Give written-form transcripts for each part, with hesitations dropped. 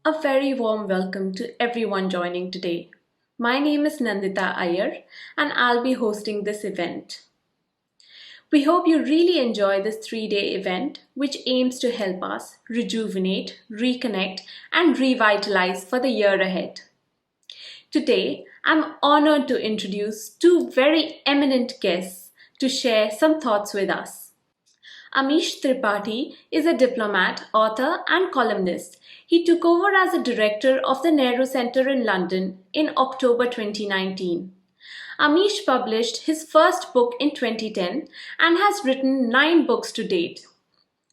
A very warm welcome to everyone joining today. My name is Nandita Iyer and I'll be hosting this event. We hope you really enjoy this 3-day event, which aims to help us rejuvenate, reconnect, and revitalize for the year ahead. Today, I'm honored to introduce two very eminent guests to share some thoughts with us. Amish Tripathi is a diplomat, author, and columnist. He took over as a director of the Nehru Centre in London in October 2019. Amish published his first book in 2010 and has written 9 books to date,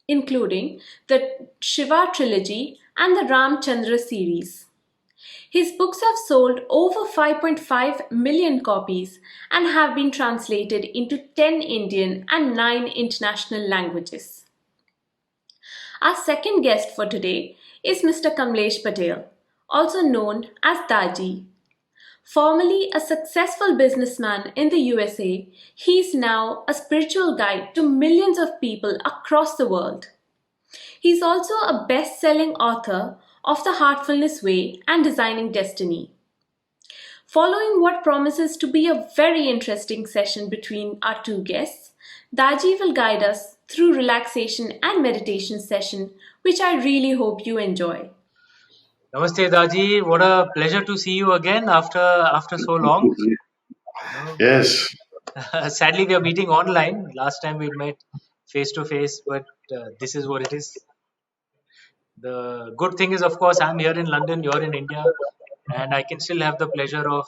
including the Shiva trilogy and the Ramchandra series. His books have sold over 5.5 million copies and have been translated into 10 Indian and 9 international languages. Our second guest for today is Mr. Kamlesh Patel, also known as Daaji. Formerly a successful businessman in the USA, he is now a spiritual guide to millions of people across the world. He's also a best selling author of The Heartfulness Way and Designing Destiny. Following what promises to be a very interesting session between our two guests, Daji will guide us through relaxation and meditation session, which I really hope you enjoy. Namaste, Daaji. What a pleasure to see you again after so long. Yes, Sadly, we are meeting online. Last time we met face to face, but this is what it is. The good thing is, of course, I'm here in London, you're in India, and I can still have the pleasure of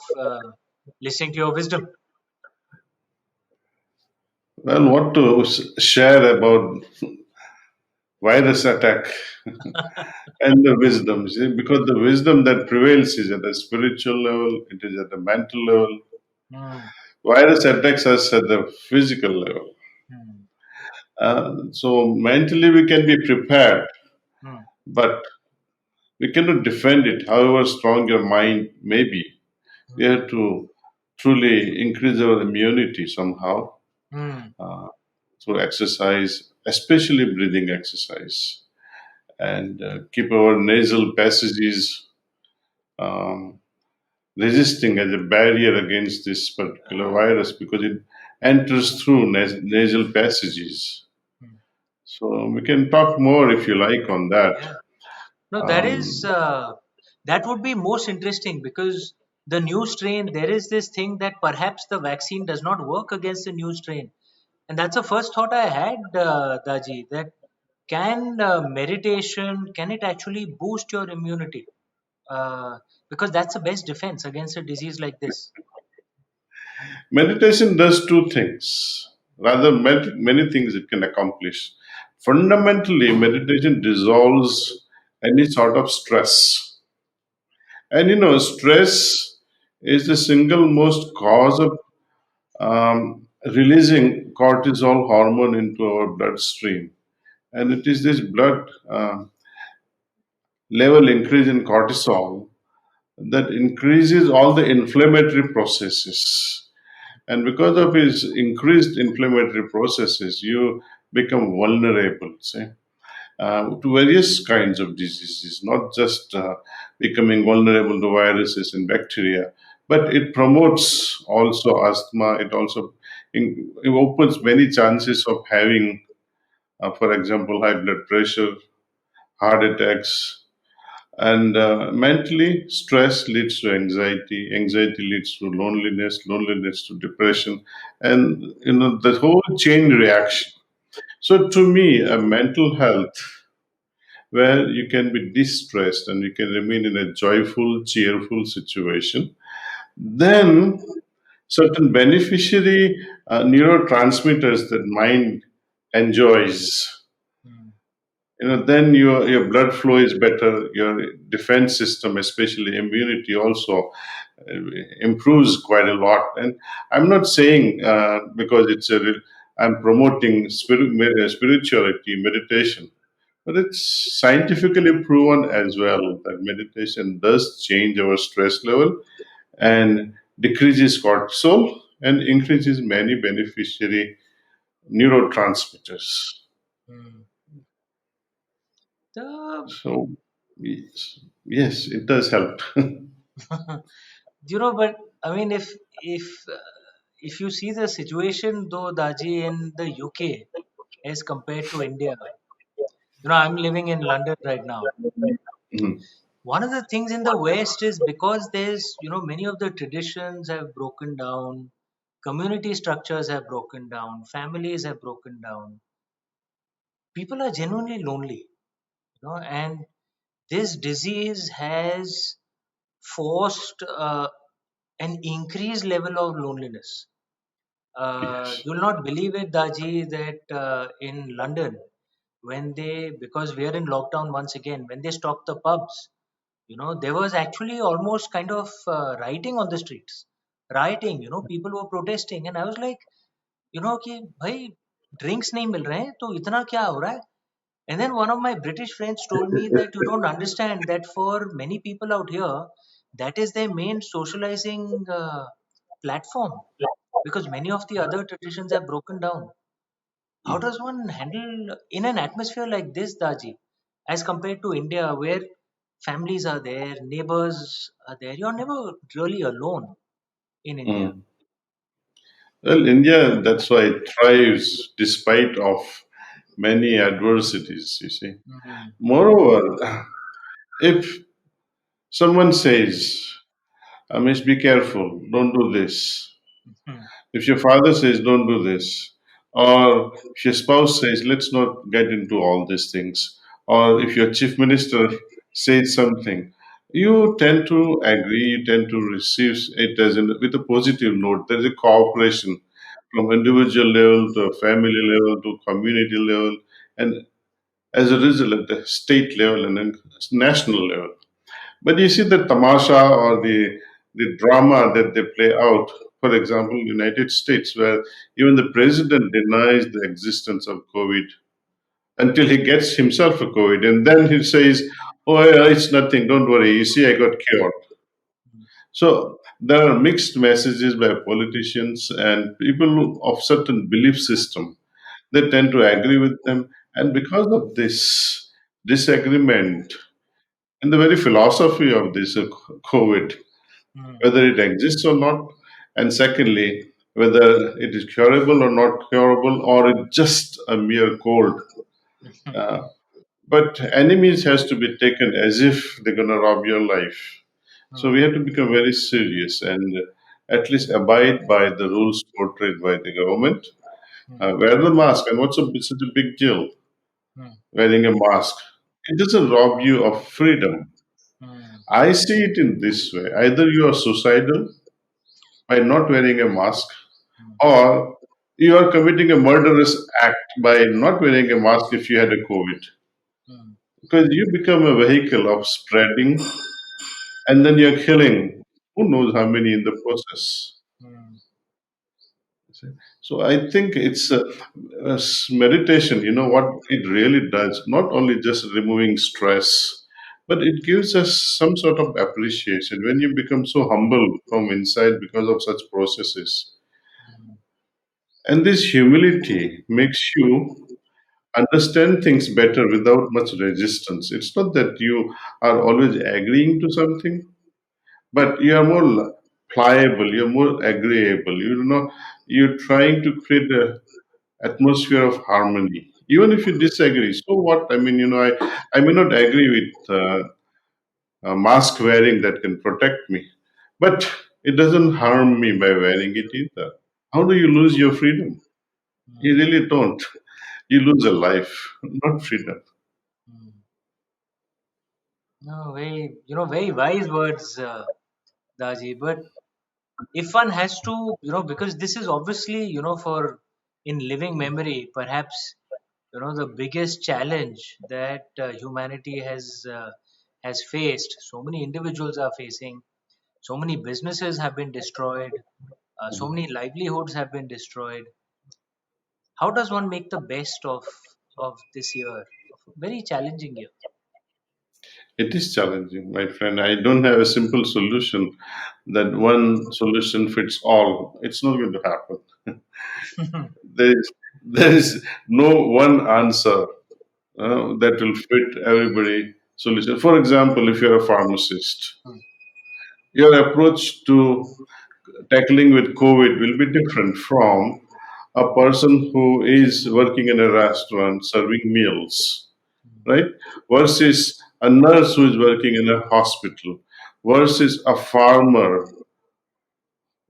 listening to your wisdom. well, what to share about virus attack and the wisdom, see, because the wisdom that prevails is at a spiritual level, it is at a mental level. Hmm, Virus attacks us at the physical level. hmm, So mentally we can be prepared, hmm, but we cannot defend it, however strong your mind may be. We hmm, have to truly increase our immunity somehow hmm, uh, through exercise, especially breathing exercise, and keep our nasal passages um, resisting as a barrier against this particular virus because it enters through nasal passages. hmm. So we can talk more if you like on that. Yeah. No, Um, that would be most interesting because the new strain, there is this thing that perhaps the vaccine does not work against the new strain. And that's the first thought I had, Daji, that can meditation, can it actually boost your immunity? Because that's the best defense against a disease like this. Meditation does two things, rather, many things it can accomplish. Fundamentally, meditation dissolves any sort of stress. And stress is the single most cause of releasing cortisol hormone into our bloodstream. And it is this blood level increase in cortisol that increases all the inflammatory processes. And because of his increased inflammatory processes, you become vulnerable, say, to various kinds of diseases, not just becoming vulnerable to viruses and bacteria, but it promotes also asthma. It also it opens many chances of having, for example, high blood pressure, heart attacks, and mentally, stress leads to anxiety. Anxiety leads to loneliness. Loneliness to depression, and the whole chain reaction. So, to me, a mental health where you can be distressed and you can remain in a joyful, cheerful situation, then certain beneficiary neurotransmitters that mind enjoys Hmm. Then your blood flow is better, your defense system, especially immunity, also uh, improves quite a lot. And I'm not saying because I'm promoting spirituality, meditation, but it's scientifically proven as well that meditation does change our stress level and decreases cortisol and increases many beneficiary neurotransmitters. Mm. The So, yes, it does help. but I mean, if you see the situation though, Daji, in the UK as compared to India, I'm living in London right now. Mhm. One of the things in the West is because there's, many of the traditions have broken down, community structures have broken down, families have broken down. People are genuinely lonely, and this disease has forced an increased level of loneliness. Yes. You'll not believe it, Daji, that in London, because we are in lockdown once again, when they stopped the pubs, there was actually almost kind of rioting on the streets. Rioting, people were protesting. And I was like, कि भाई drinks नहीं मिल रहे हैं तो इतना क्या हो रहा है? And then one of my British friends told me that you don't understand that for many people out here, that is their main socializing platform because many of the other traditions have broken down. How does one handle in an atmosphere like this, Daji, as compared to India, where families are there, neighbors are there? You're never really alone in India. Mm. Well, India, that's why it thrives despite of many adversities, you see. Mm, Moreover, if someone says, Amish, be careful, don't do this. mm, If your father says, don't do this, or if your spouse says, let's not get into all these things, or if your chief minister says something, you tend to agree, you tend to receive it with a positive note. There is a cooperation from individual level to family level to community level, and as a result, at the state level and then national level. But you see the tamasha or the drama that they play out. For example, United States, where even the president denies the existence of COVID until he gets himself a COVID, and then he says, "Oh, yeah, it's nothing. Don't worry. You see, I got cured." So there are mixed messages by politicians and people of certain belief system. They tend to agree with them, and because of this disagreement and the very philosophy of this COVID, mm, whether it exists or not, and secondly, whether it is curable or not curable, or it's just a mere cold. mm, Uh, but enemies has to be taken as if they're going to rob your life. So we mm, have to become very serious and at least abide by the rules portrayed by the government. mm, Wear the mask, and what's such a big deal? mm, Wearing a mask, it doesn't rob you of freedom. mm, I see it in this way: either you are suicidal by not wearing a mask, mm, or you are committing a murderous act by not wearing a mask if you had a COVID. mm, Because you become a vehicle of spreading and then you're killing who knows how many in the process. mm, So I think it's meditation, you know what it really does, not only just removing stress, but it gives us some sort of appreciation when you become so humble from inside because of such processes. mm, And this humility makes you understand things better without much resistance. It's not that you are always agreeing to something, but you are more pliable, you're more agreeable. You're trying to create a atmosphere of harmony. Even if you disagree, so what? I mean, I may not agree with mask wearing that can protect me, but it doesn't harm me by wearing it either. How do you lose your freedom? You mm, really don't. You lose a life, not freedom. mm. No, very wise words, Daji. But if one has to, because this is obviously, for in living memory, perhaps The biggest challenge that humanity has faced. So many individuals are facing. So many businesses have been destroyed. So many livelihoods have been destroyed. How does one make the best of this year, of a very challenging year? It is challenging, my friend. I don't have a simple solution that one solution fits all. It's not going to happen. There is no one answer that will fit everybody solution. For example, if you're a pharmacist, your approach to tackling with COVID will be different from a person who is working in a restaurant serving meals, right? Versus a nurse who is working in a hospital, versus a farmer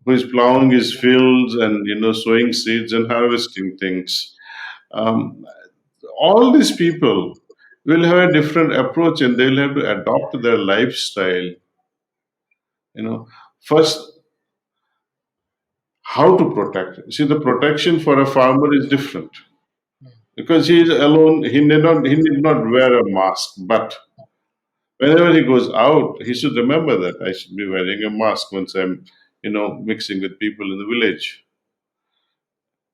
who is plowing his fields and sowing seeds and harvesting things. Um, all these people will have a different approach and they'll have to adopt their lifestyle. You know, first, how to protect. See, the protection for a farmer is different because he is alone. He need not wear a mask, but whenever he goes out, he should remember that I should be wearing a mask once I'm mixing with people in the village.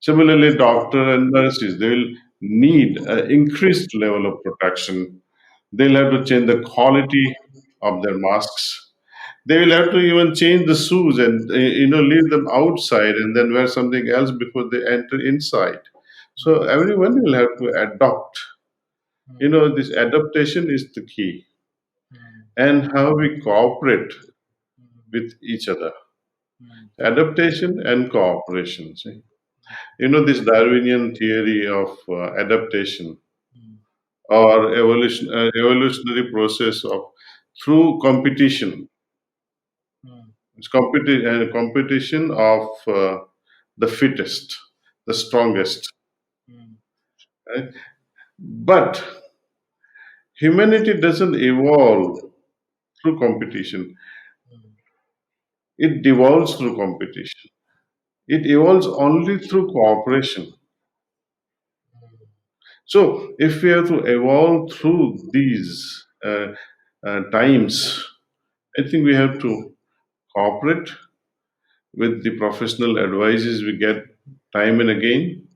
Similarly, doctor and nurses, they will need an increased level of protection. They'll have to change the quality of their masks. They will have to even change the shoes and leave them outside and then wear something else before they enter inside. So everyone will have to adopt. This adaptation is the key, and how we cooperate with each other. Adaptation and cooperation. See? This Darwinian theory of adaptation or evolutionary process of through competition. It's competition of the fittest, the strongest. Right? But humanity doesn't evolve through competition. It devolves through competition. It evolves only through cooperation. So, if we have to evolve through these times, I think we have to cooperate with the professional advices we get time and again,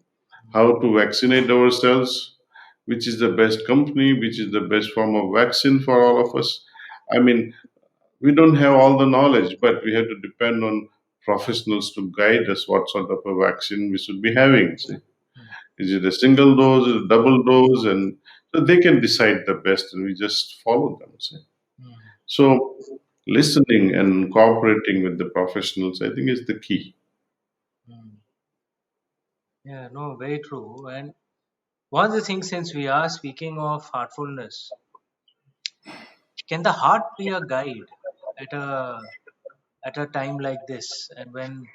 how to vaccinate ourselves, which is the best company, which is the best form of vaccine for all of us. I mean, we don't have all the knowledge, but we have to depend on professionals to guide us what sort of a vaccine we should be having. See? Is it a single dose, is it a double dose? And so they can decide the best, and we just follow them. See? So, listening and cooperating with the professionals, I think, is the key. Yeah, no, very true. And one of the things, since we are speaking of heartfulness, can the heart be a guide at a time like this? And when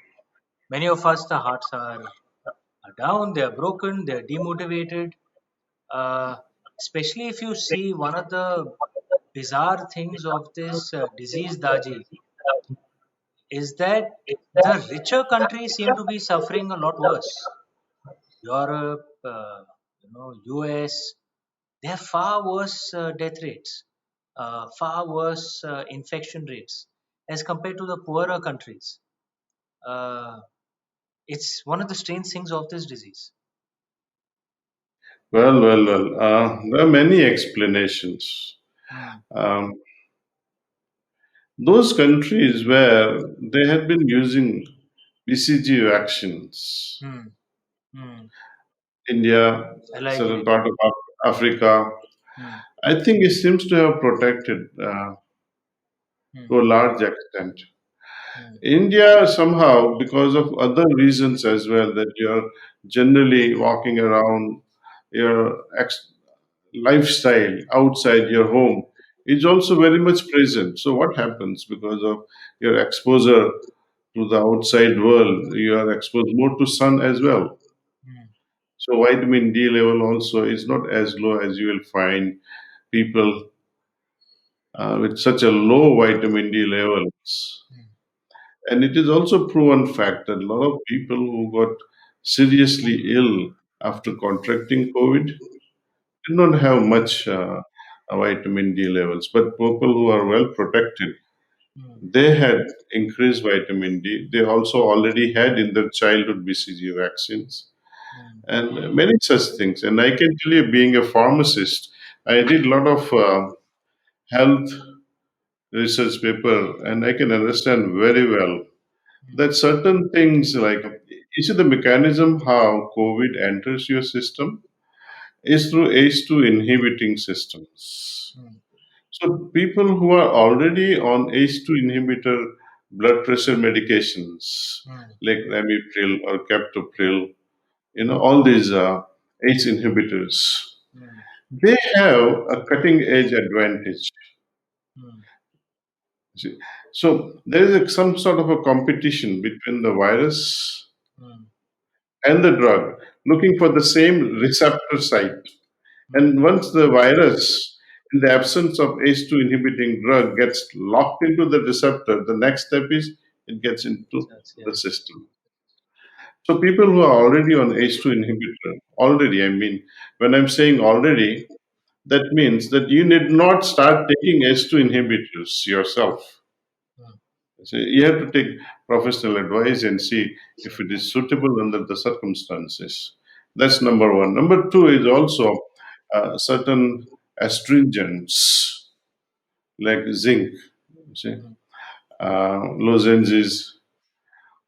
many of us, the hearts are down, they are broken, they are demotivated. Uh, Especially if you see one of the bizarre things of this disease, Daji, is that the richer countries seem to be suffering a lot worse. Europe, US, they have far worse death rates, far worse infection rates as compared to the poorer countries. Uh, it's one of the strange things of this disease. Well. There are many explanations. Hmm, Um, those countries where they had been using BCG vaccines, hmm, hmm. India, certain LIV. part of Africa, Hmm, I think it seems to have protected hmm, to a large extent. hmm, India somehow, because of other reasons as well, that you're generally walking around, your lifestyle outside your home is also very much present. So, what happens because of your exposure to the outside world? You are exposed more to sun as well. hmm, So, vitamin D level also is not as low as you will find people with such a low vitamin D levels. hmm, And it is also proven fact that a lot of people who got seriously ill after contracting COVID did not have much vitamin D levels, but people who are well protected, mm, they had increased vitamin D. They also already had in their childhood BCG vaccines mm, and many such things. And I can tell you, being a pharmacist, I did a lot of health research paper, and I can understand very well that certain things like you see the mechanism how COVID enters your system is through ACE2 inhibiting systems. mm, So people who are already on ACE2 inhibitor blood pressure medications mm, like ramipril or captopril, all these ACE inhibitors, mm, they have a cutting edge advantage. mm, See, so there is some sort of a competition between the virus mm, and the drug, looking for the same receptor site. mm. And once the virus, in the absence of ACE2 inhibiting drug, gets locked into the receptor, the next step is it gets into Yeah. the system. So people who are already on ACE2 inhibitor, already, I mean, when I'm saying already, that means that you need not start taking ACE2 inhibitors yourself. Mm, So you have to take professional advice and see if it is suitable under the circumstances. That's number one. Number two is also certain astringents like zinc, you see, mm, lozenges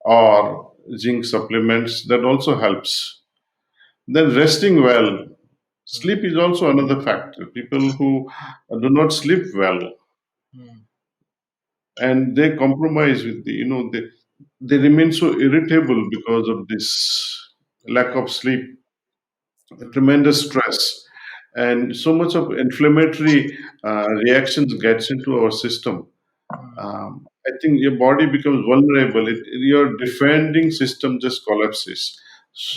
or zinc supplements that also helps. Then resting well. mm, Sleep is also another factor. People who do not sleep well mm, and they compromise with they remain so irritable because of this lack right. of sleep, Mm, tremendous stress, and so much of inflammatory reactions gets into our system. mm, I think your body becomes vulnerable. Your defending system just collapses.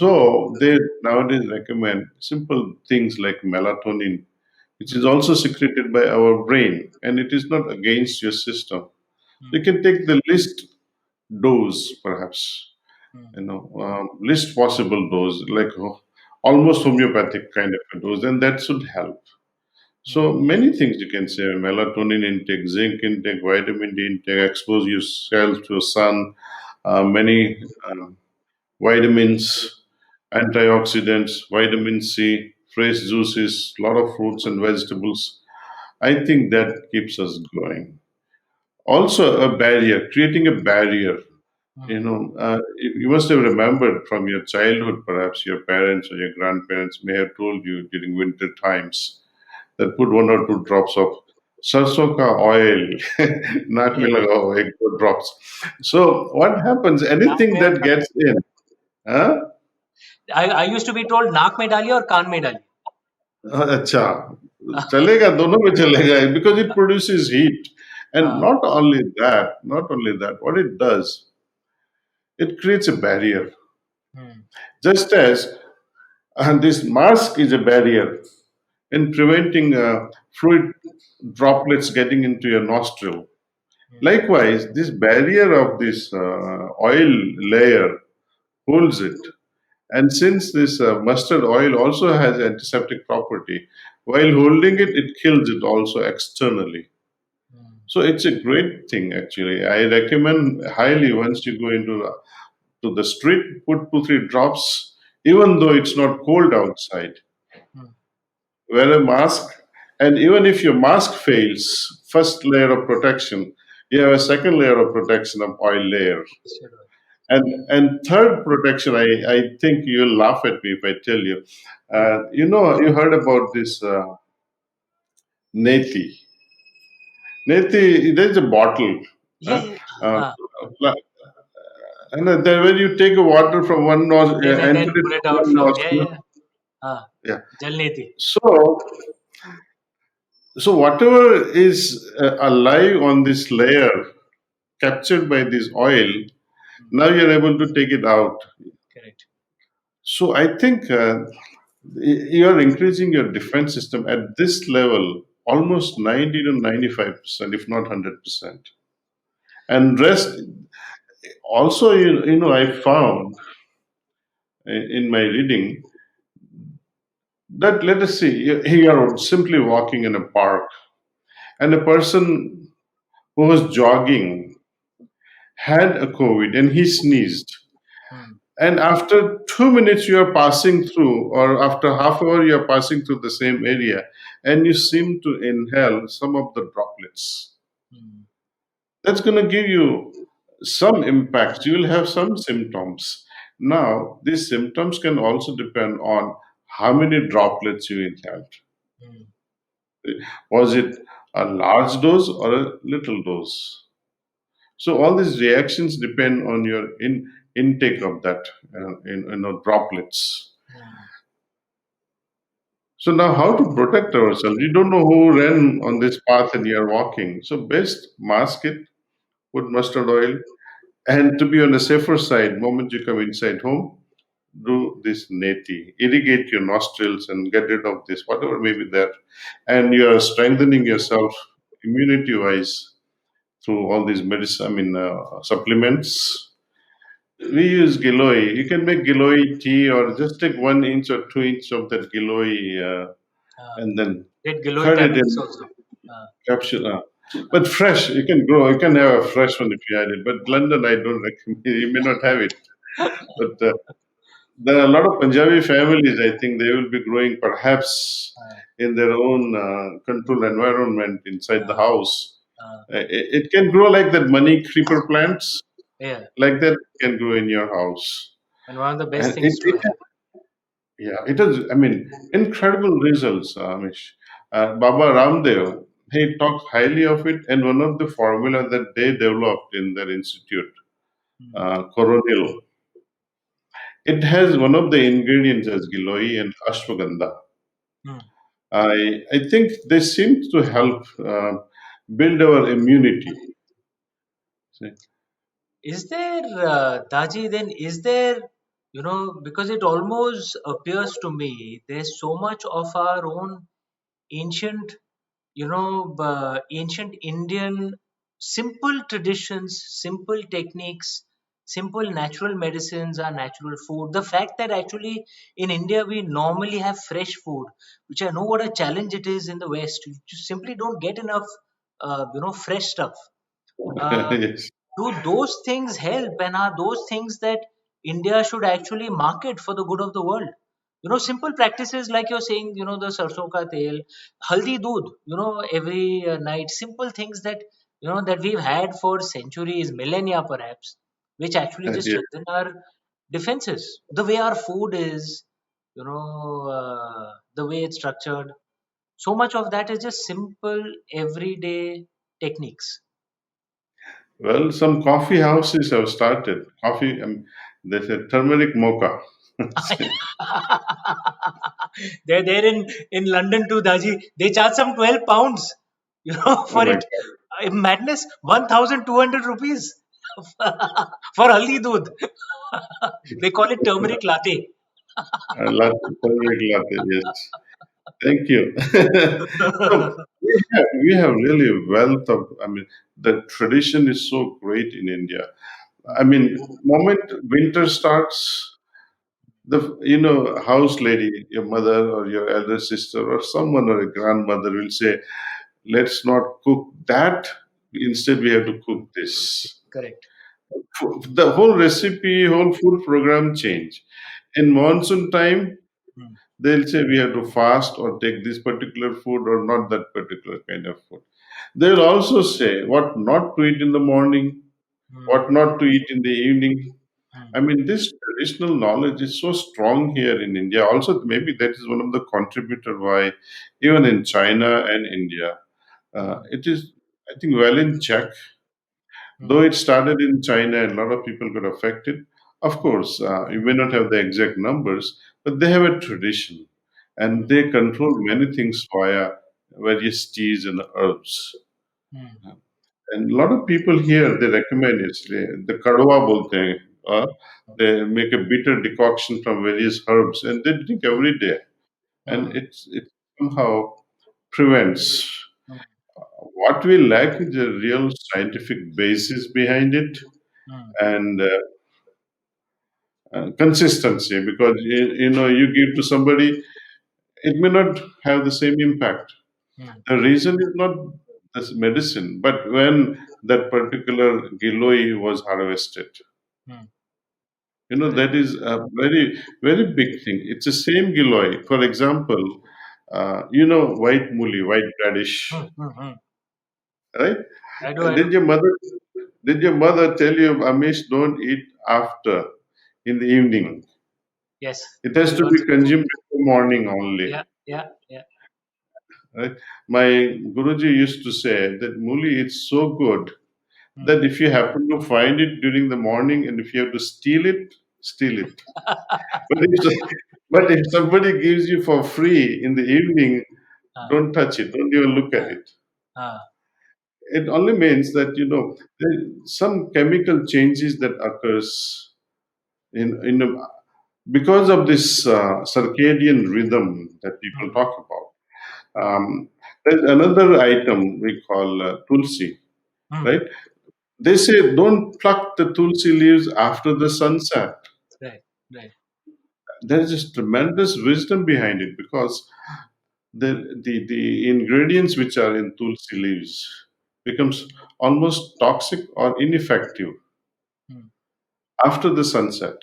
mm, So they nowadays recommend simple things like melatonin, which is mm, also secreted by our brain, and it is not against your system. You mm, can take the least dose, perhaps, mm, least possible dose, like almost homeopathic kind of a dose, and that should help. So mm, many things you can say: melatonin intake, zinc intake, vitamin D intake, expose yourself to sun, many vitamins, antioxidants, vitamin C, fresh juices, lot of fruits and vegetables. I think that keeps us going. Also, a barrier, creating a barrier. mm. You must have remembered from your childhood, perhaps your parents or your grandparents may have told you during winter times that put one or two drops of सरसों का oil, नाक में Yeah. लगाओ एक दो drops. So what happens? नाक Anything में और that can't gets in, huh? I used to be told नाक में डालिए और कान में डालिए. अच्छा, चलेगा दोनों में चलेगा because it produces heat, and हाँ. not only that, what it does, it creates a barrier. Mm, Just as this mask is a barrier in preventing fluid droplets getting into your nostril. mm, Likewise, this barrier of this oil layer holds it. And since this mustard oil also has antiseptic property, while holding it, it kills it also externally. mm, So it's a great thing actually. I recommend highly once you go to the street, put 2 3 drops, even though it's not cold outside. mm. Wear a mask, and even if your mask fails, first layer of protection, you have a second layer of protection of oil layer. Sure. And third protection, I think you'll laugh at me if I tell you. Mm. You heard about this neti. Neti, there's a bottle. Yeah, Huh? yeah. Uh, हाँ. and then when you take water from one nostril, And enter then it pull it from out one from, yeah, nostril. yeah. हाँ. Yeah. जलनी थी. So whatever is alive on this layer captured by this oil, Mm, now you're able to take it out. correct. So I think you are increasing your defense system at this level almost 90 to 95%, if not 100%. And rest also, I found in my reading That, let us see, you are simply walking in a park, and a person who was jogging had a COVID and he sneezed. mm, And after 2 minutes, you are passing through, or after half hour, you are passing through the same area, and you seem to inhale some of the droplets. mm, That's going to give you some impacts. You will have some symptoms. Now, these symptoms can also depend on how many droplets you inhaled. mm, Was it a large dose or a little dose? So all these reactions depend on your intake of that droplets. mm, So now, how to protect ourselves? You don't know who ran on this path and you are walking. So best mask it, put mustard oil, and to be on the safer side, moment you come inside home, do this neti, irrigate your nostrils and get rid of this whatever may be there, and you are strengthening yourself immunity wise through all these medicine. Supplements. We use Giloi. You can make Giloi tea, or just take 1 inch or 2 inch of that Giloi, uh, and then get Giloy curd it tablets in also. Uh, capsule. But fresh, you can grow. You can have a fresh one if you had it. But London, I don't recommend. You may not have it. But there are a lot of Punjabi families. I think they will be growing perhaps uh, in their own controlled environment inside the uh, house. uh, It can grow like that money creeper plants, yeah, like that can grow in your house. and one of the best And things to have. yeah, it is. I mean, incredible results, Amish. Baba Ramdev, he talks highly of it, and one of the formula that they developed in their institute, Mm, Coronil, it has one of the ingredients as Giloi and Ashwagandha. mm. I think they seem to help build our immunity. See? Is there, Daji, then is there, because it almost appears to me there's so much of our own ancient, ancient Indian simple traditions, simple techniques, simple natural medicines, our natural food. The fact that actually in India we normally have fresh food, which I know what a challenge it is in the West. You just simply don't get enough, fresh stuff. Uh, Yes. do those things help, and are those things that India should actually market for the good of the world? Simple practices like you're saying, the sarson ka tel, haldi doodh, every night. Simple things that that we've had for centuries, millennia perhaps, which actually just Yeah. strengthen our defenses. The way our food is, the way it's structured, so much of that is just simple everyday techniques. Well, some coffee houses have started. Coffee, they say turmeric mocha. They're there in London too, Daji. They charge some 12 pounds, Oh for my it. God. Madness, 1,200 rupees for haldi doodh. They call it turmeric latte. Latte, turmeric latte, yes. Thank you. So we have really wealth of, the tradition is so great in India. Moment winter starts, house lady, your mother or your elder sister or someone or a grandmother will say, let's not cook that. Instead, we have to cook this. Correct. The whole recipe, whole food program change. In monsoon time, Hmm. they'll say we have to fast or take this particular food or not that particular kind of food. They'll also say what not to eat in the morning, Hmm. what not to eat in the evening. Hmm. This traditional knowledge is so strong here in India. Also, maybe that is one of the contributor why even in China and India, Hmm. it is, I think, well in check. Hmm. Though it started in China and a lot of people got affected, of course, you may not have the exact numbers, but they have a tradition and Hmm. they control many things via various teas and herbs. Hmm. And a lot of people here, they recommend it. The kadwa bolte hain, they make a bitter decoction from various herbs and they drink Hmm. every day. And Hmm. it somehow prevents. Hmm. What we lack is a real scientific basis behind it Hmm. and consistency, because you give to somebody, it may not have the same impact. mm, The reason is not this medicine, but when that particular giloi was harvested. mm. Correct. That is a very, very big thing. It's the same giloi. For example, white muli, white radish, Mm, mm, mm. right? I do. I do. Did your mother did your mother tell you, Amish, don't eat after in the evening? Yes. It has She to be also. consumed before morning only. Yeah. Yeah. Yeah. Right? My Guruji used to say that muli is so good Mm. that if you happen to find it during the morning and if you have to steal it, steal it. But if somebody gives you for free in the evening, Ah, don't touch it. Don't even look at ah, it. ah. It only means that there some chemical changes that occurs because of this circadian rhythm that people Mm, talk about. There's another item we call tulsi, mm. right? They say don't pluck the tulsi leaves after the sunset. Right. Right. There is this tremendous wisdom behind it because the ingredients which are in tulsi leaves becomes almost toxic or ineffective Mm, after the sunset.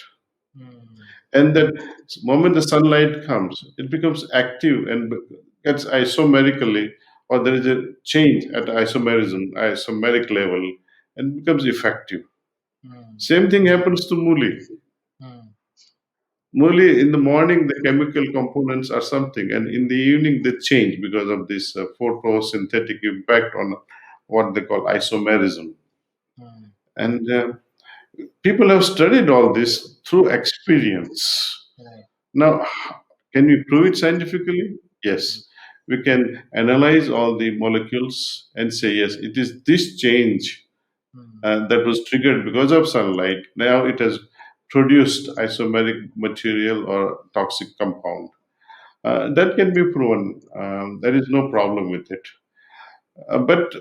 mm, And that moment the sunlight comes, it becomes active and gets isomerically, or there is a change at isomeric level, and becomes effective. mm, Same thing happens to muli. mm, Muli in the morning, the chemical components are something, and in the evening, they change because of this photosynthetic impact on what they call isomerism. mm. And people have studied all this through experience. Right. Now, can we prove it scientifically? Mm, Yes. We can analyze all the molecules and say, yes, it is this change mm, that was triggered because of sunlight. Now it has produced isomeric material or toxic compound. That can be proven. There is no problem with it. But,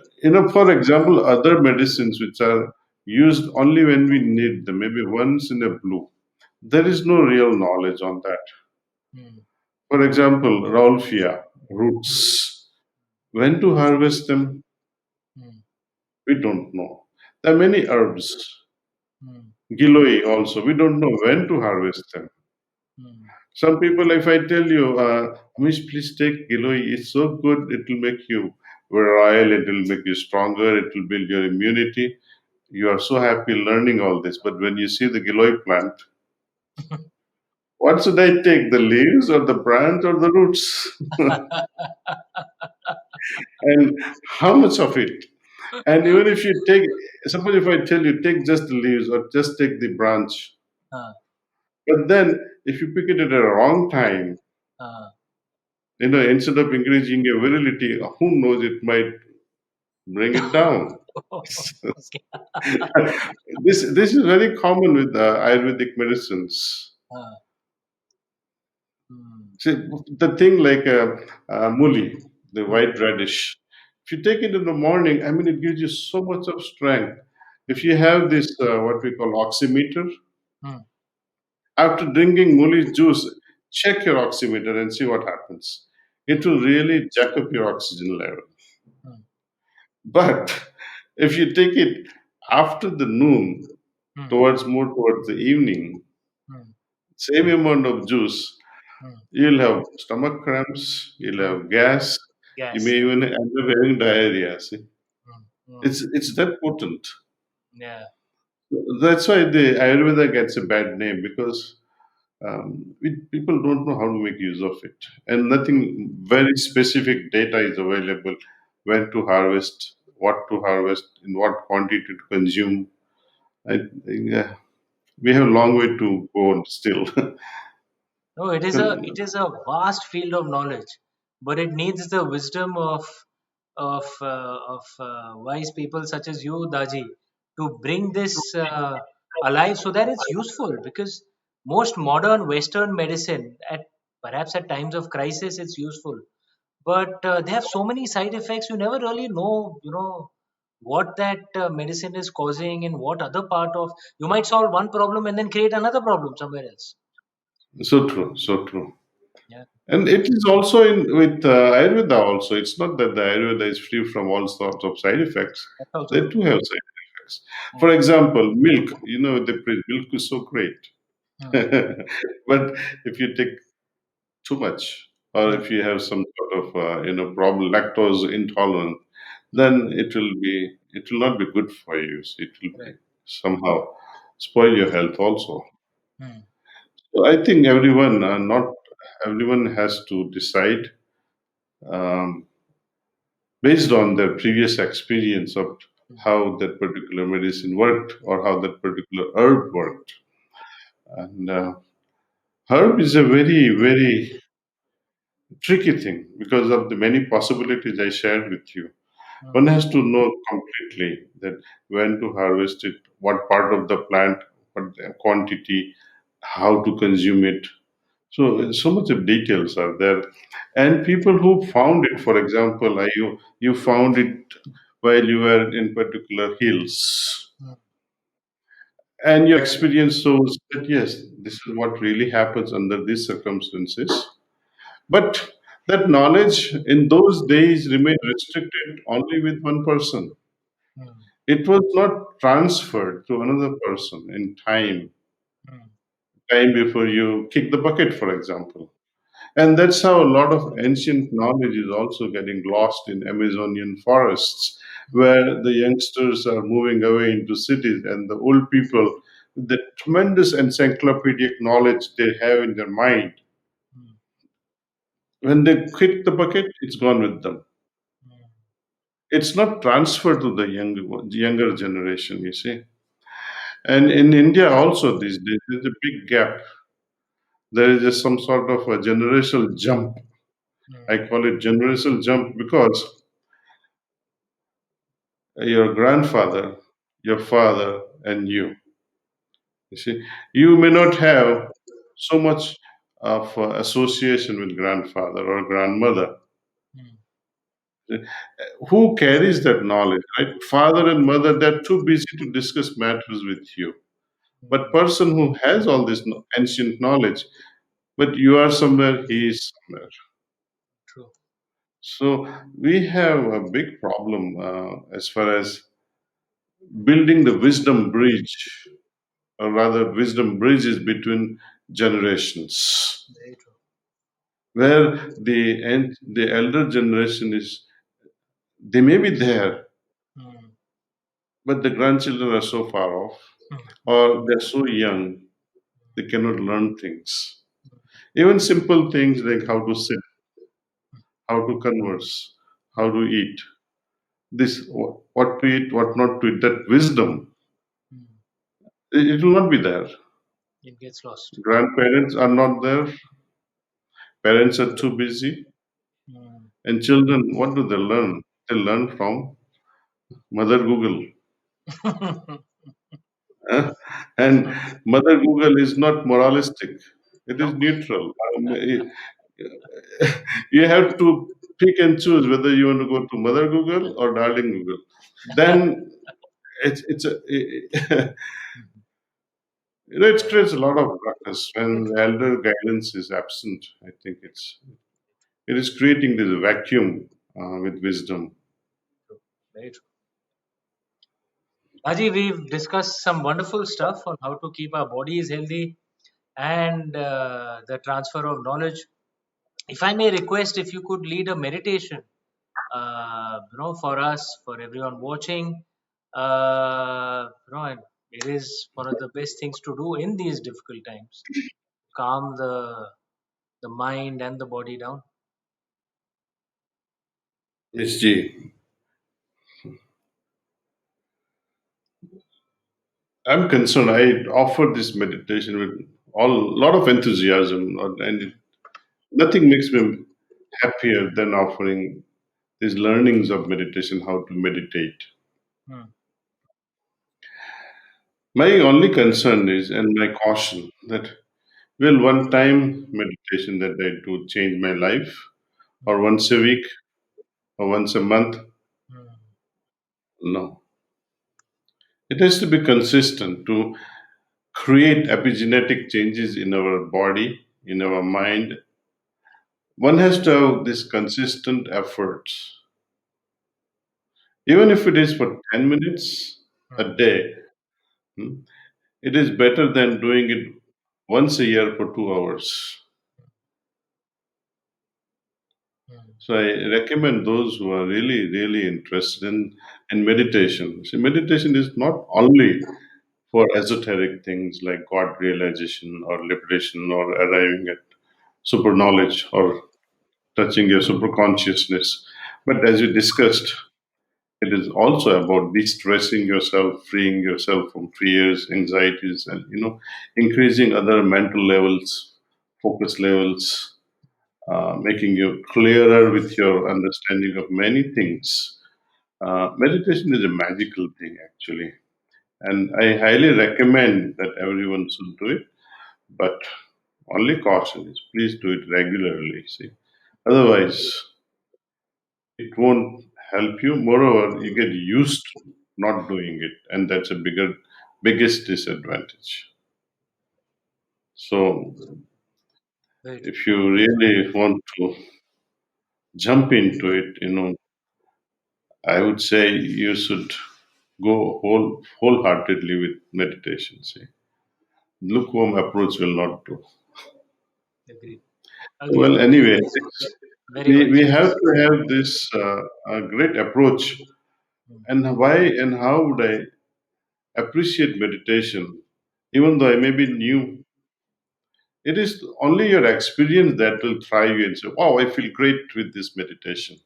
for example, other medicines which are used only when we need them, maybe once in a blue, there is no real knowledge on that. mm, For example, Raulfia roots. When to harvest them, mm, we don't know. There are many herbs. mm, Giloi also, we don't know when to harvest them. mm. Some people, if I tell you, Amish, please take Giloi, it's so good, it will make you virile, it will make you stronger, it will build your immunity. You are so happy learning all this. But when you see the Giloi plant, what should I take, the leaves or the branch or the roots? And how much of it? And even if you take, suppose if I tell you, take just the leaves or just take the branch, Ah, but then if you pick it at a wrong time, ah. instead of increasing your virility, who knows, it might bring it down. Okay. This is very common with Ayurvedic medicines. Ah, mm, See, the thing like muli, the mm, white radish, if you take it in the morning, I mean, it gives you so much of strength. If mm, you have this, what we call oximeter, mm, after drinking Muli's juice, check your oximeter and see what happens. It will really jack up your oxygen level. mm, But if you take it after the noon, mm, towards the evening, mm, same amount of juice, mm, you'll have stomach cramps, you'll mm. have gas, you Yes. may even end up having diarrhea. See? Mm, mm. It's that potent. Yeah. That's why the Ayurveda gets a bad name because people don't know how to make use of it, and nothing very specific data is available when to harvest, what to harvest, in what quantity to consume. I think we have a long way to go on still. No, it is a vast field of knowledge, but it needs the wisdom of wise people such as you, Daji, to bring this alive so that it's useful. Because most modern Western medicine, perhaps at times of crisis, it's useful, but they have so many side effects. You never really know, what that medicine is causing and what other part of. You might solve one problem and then create another problem somewhere else. So true, so true. Yeah, And it is also in with Ayurveda also. It's not that the Ayurveda is free from all sorts of side effects. that's also They true. do have side effects. Mm, For example, milk. You know, the milk is so great, mm, but if you take too much, or mm, if you have some sort of problem, lactose intolerant, mm, then it will not be good for you. So it will be right. somehow spoil your health also. Mm, So I think not everyone has to decide um, based on their previous experience of mm, how that particular medicine worked or how that particular herb worked. And herb is a very, very tricky thing because of the many possibilities I shared with you. mm, One has to know completely that when to harvest it, what part of the plant, what the quantity, how to consume it. So much of details are there, and people who found it, for example, you found it while you were in particular hills, mm, and your experience shows that yes, this is what really happens under these circumstances. But that knowledge in those days remained restricted only with one person. mm, It was not transferred to another person in mm, time before you kick the bucket, for example. And that's how a lot of ancient knowledge is also getting lost in Amazonian forests, where the youngsters are moving away into cities, and the old people, the tremendous encyclopedic knowledge they have in their mind, mm, when they kick the bucket, it's gone with them. mm, It's not transferred to the younger generation, you see. And in India also these days, there's a big gap. There is just some sort of a generational jump. I mm, call it generational jump because your grandfather, your father, and you see, you may not have so much of association with grandfather or grandmother. mm, Who carries that knowledge, right? Father and mother, they're too busy to discuss matters with you. But mm. person who has all this ancient knowledge, but you are somewhere, he is somewhere. True. So we have a big problem as far as building the wisdom bridge, or rather, wisdom bridges between generations, Very true. where the elder generation is they may be there, Mm, but the grandchildren are so far off, mm, or they're so young they cannot learn things. Even simple things like how to sit, how to converse, how mm, to eat. This what to eat, what not to eat. That wisdom, mm. it will not be there. It gets lost. Grandparents are not there. Parents are too busy. Mm. And children, what do they learn? They learn from Mother Google. eh? And Mother Google is not moralistic, it is No. neutral. You have to pick and choose whether you want to go to Mother Google or Darling Google. Then it's a, it creates a lot of ruckus Very when true. elder guidance is absent. I think it is creating this vacuum with wisdom. True. Very true. Aji, we've discussed some wonderful stuff on how to keep our bodies healthy and the transfer of knowledge. If I may request, if you could lead a meditation, for us, for everyone watching, and it is one of the best things to do in these difficult times. Calm the mind and the body down. Miss G, I'm concerned. I offer this meditation with all lot of enthusiasm, and nothing makes me happier than offering these learnings of meditation, how to meditate. Hmm, My only concern is, and my caution, that will one time meditation that I do change my life, or hmm, once a week, or once a month? hmm, No. It has to be consistent to create epigenetic changes in our body, in our mind, One has to have this consistent efforts, even if it is for 10 minutes a mm, day. hmm, It is better than doing it once a year for 2 hours. mm, So I recommend those who are really, really interested in meditation. See, meditation is not only for esoteric things like God realization or liberation or arriving at super knowledge or touching your super consciousness. But as we discussed, it is also about de-stressing yourself, freeing yourself from fears, anxieties, and increasing other mental levels, focus levels, making you clearer with your understanding of many things. Meditation is a magical thing, actually, and I highly recommend that everyone should do it. But only caution is please do it regularly. See, otherwise it won't help you. Moreover, you get used to not doing it, and that's a biggest disadvantage. So, very true. if you really want to jump into it, I would say you should go wholeheartedly with meditation. See, lukewarm approach will not do. Agreed. Well, Agreed. anyway, Very we well we said. have to have this great approach. Mm, And why and how would I appreciate meditation, even though I may be new? It is only your experience that will thrive you and say, "Wow, I feel great with this meditation."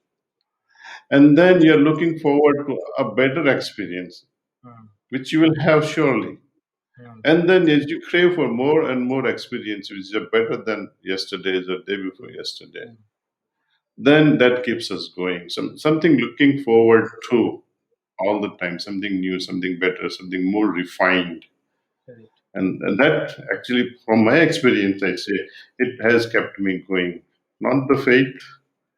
And then you're looking forward to a better experience, mm, which you will have surely. mm, And then as you crave for more and more experience, which are better than yesterday's or day before yesterday, mm, then that keeps us going. Something looking forward to all the time, something new, something better, something more refined. correct. And that actually, from my experience, I say it has kept me going. Not the faith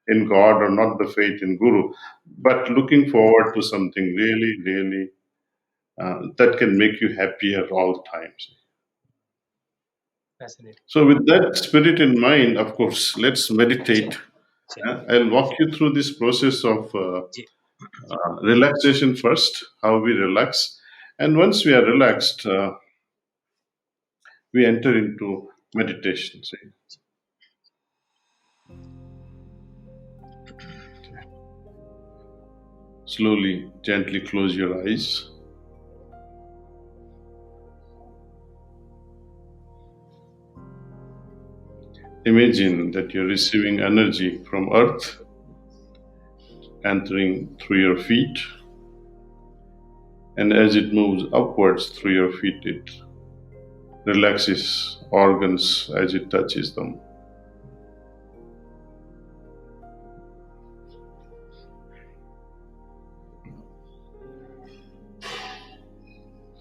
in God or not the faith in Guru, but looking forward to something really, really that can make you happier all the times. Fascinating. So, with that spirit in mind, of course, let's meditate. Chal- I'll walk you through this process of ji- relaxation first, how we relax. And once we are relaxed, we enter into meditation. See. Slowly, gently close your eyes. Imagine that you're receiving energy from earth entering through your feet, and as it moves upwards through your feet, it relaxes organs as it touches them.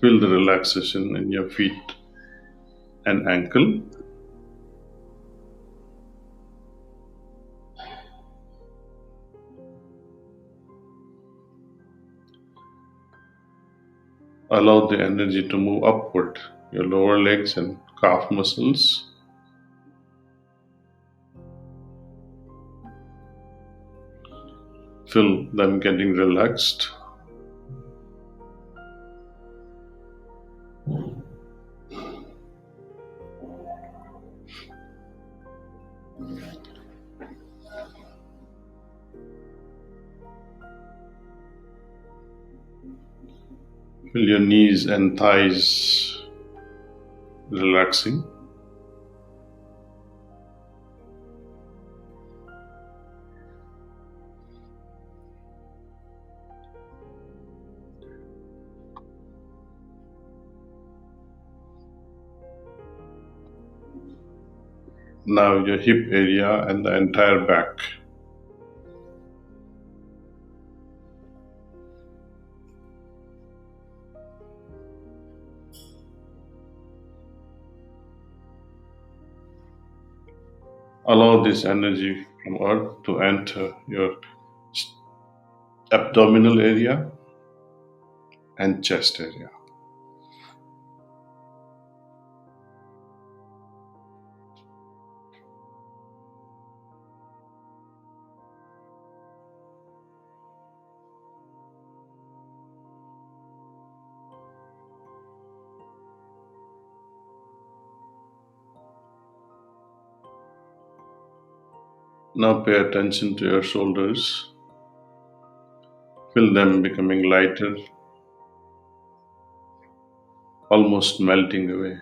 Feel the relaxation in your feet and ankle. Allow the energy to move upward, your lower legs and calf muscles. Feel them getting relaxed. Feel your knees and thighs relaxing. Now your hip area and the entire back. Allow this energy from earth to enter your abdominal area and chest area. Now pay attention to your shoulders. Feel them becoming lighter, almost melting away.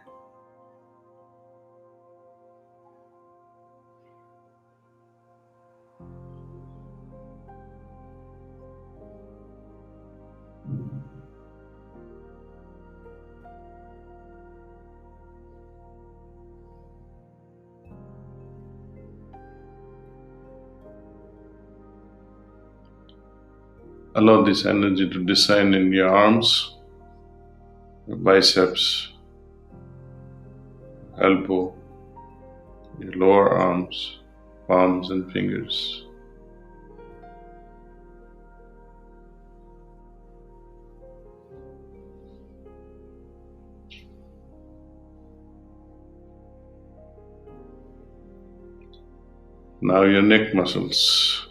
Allow this energy to descend in your arms, your biceps, elbow, your lower arms, palms and fingers. Now your neck muscles.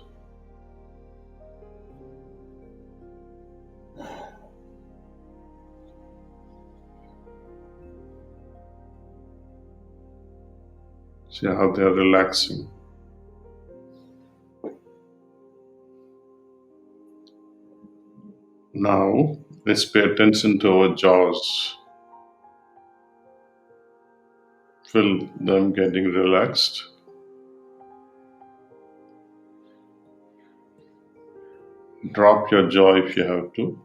See how they are relaxing. Now let's pay attention to our jaws. Feel them getting relaxed. Drop your jaw if you have to.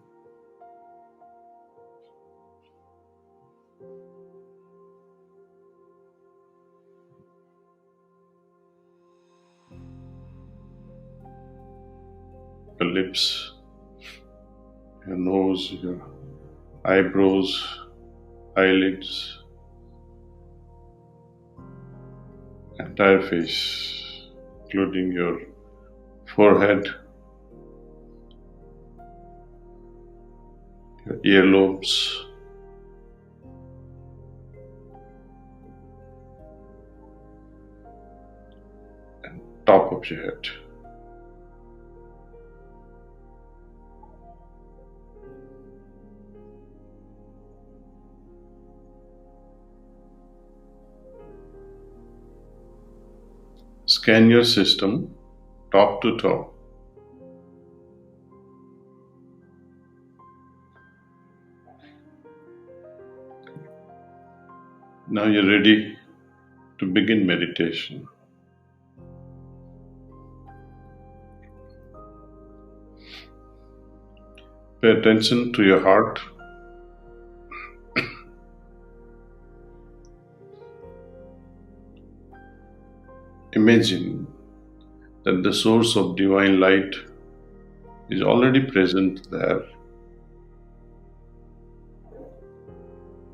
Your lips, your nose, your eyebrows, eyelids, entire face, including your forehead, your earlobes, top of your head. Scan your system top to toe. Now you're ready to begin meditation. Pay attention to your heart. Imagine that the source of divine light is already present there,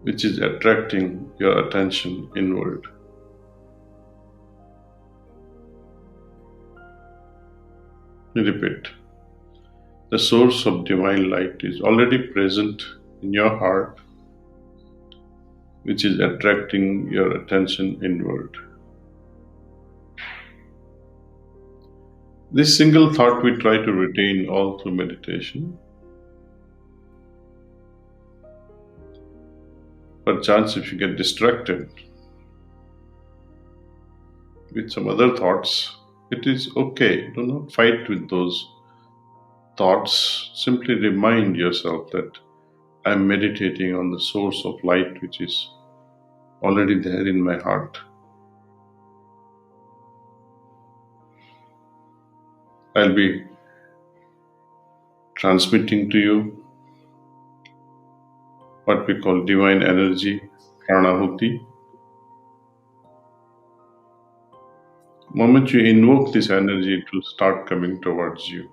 which is attracting your attention inward. Repeat. The source of divine light is already present in your heart, which is attracting your attention inward. This single thought we try to retain all through meditation. Perchance, if you get distracted with some other thoughts, it is okay. Do not fight with those thoughts. Simply remind yourself that I am meditating on the source of light which is already there in my heart. I'll be transmitting to you what we call divine energy, pranahuti. The moment you invoke this energy, it will start coming towards you.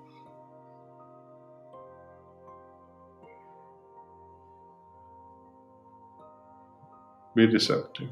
Be receptive.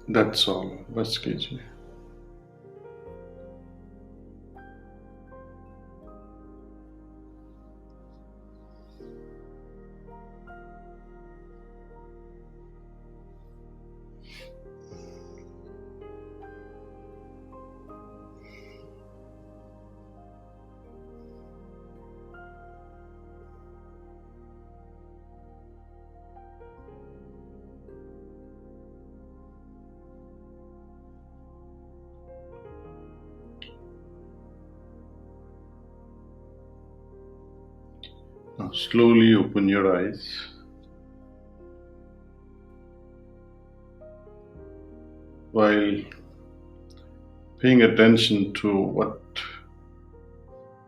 That's all. Bas कीजिए. Now slowly open your eyes while paying attention to what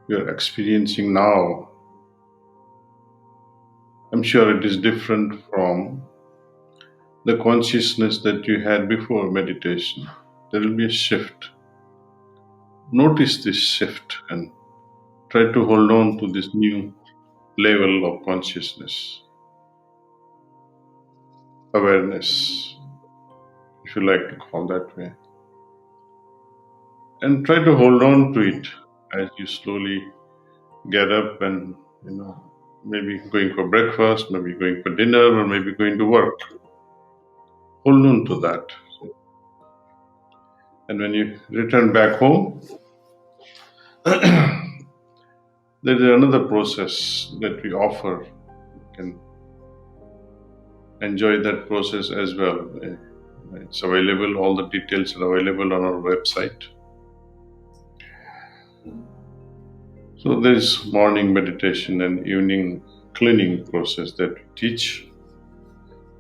you're experiencing now. I'm sure it is different from the consciousness that you had before meditation. There will be a shift. Notice this shift and try to hold on to this new level of consciousness, awareness, if you like to call that way. And try to hold on to it as you slowly get up and, maybe going for breakfast, maybe going for dinner, or maybe going to work. Hold on to that. And when you return back home, there is another process that we offer. You can enjoy that process as well. It's available, all the details are available on our website. So there is morning meditation and evening cleaning process that we teach.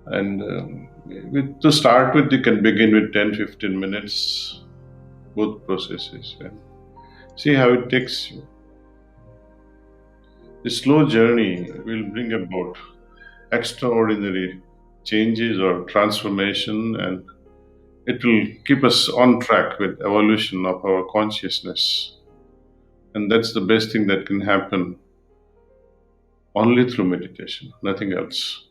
And to start with, you can begin with 10-15 minutes, both processes, and see how it takes you. The slow journey will bring about extraordinary changes or transformation, and it will keep us on track with evolution of our consciousness. And that's the best thing that can happen only through meditation, nothing else.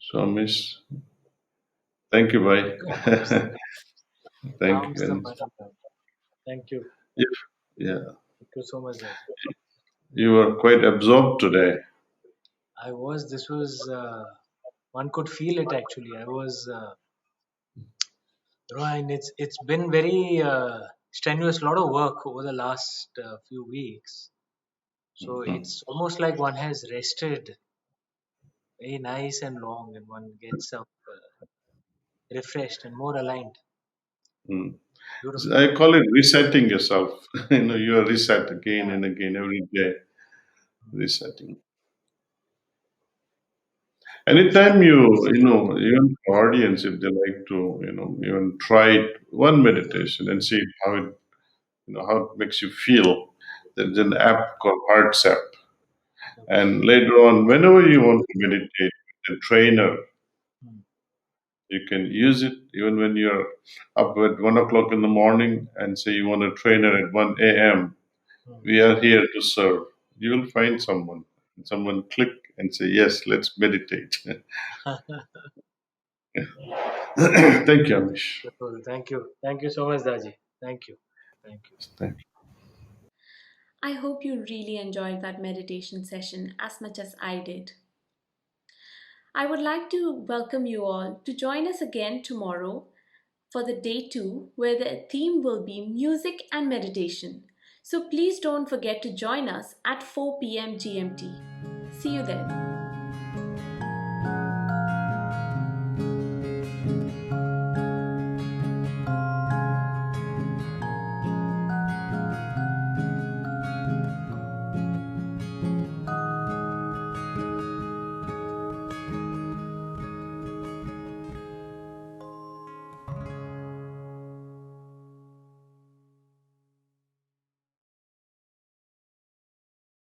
So, Miss, thank you, bye. Thank Calms you. the And mind. Thank you. if, yeah, Thank you so much, Daji. you were quite absorbed today. I was, this was, one could feel it actually. I was, and it's been very strenuous, lot of work over the last few weeks. So Mhm. it's almost like one has rested very nice and long, and one gets up refreshed and more aligned. Mm. Beautiful. So I call it resetting yourself. You are reset again and again every day, resetting. Anytime even for audience, if they like to, even try one meditation and see how it makes you feel. There's an app called Hearts app, and later on, whenever you want to meditate, a trainer, Mm, you can use it even when you're up at 1 o'clock in the morning and say you want a trainer at 1 a.m. mm. We are here to serve. You will find someone. Someone click and say, yes, let's meditate. Thank you, Amish. Beautiful. Thank you. Thank you so much, Daji. Thank you. Thank you. Thank I hope you really enjoyed that meditation session as much as I did. I would like to welcome you all to join us again tomorrow for the day 2, where the theme will be music and meditation. So please don't forget to join us at 4 p.m. GMT. See you then.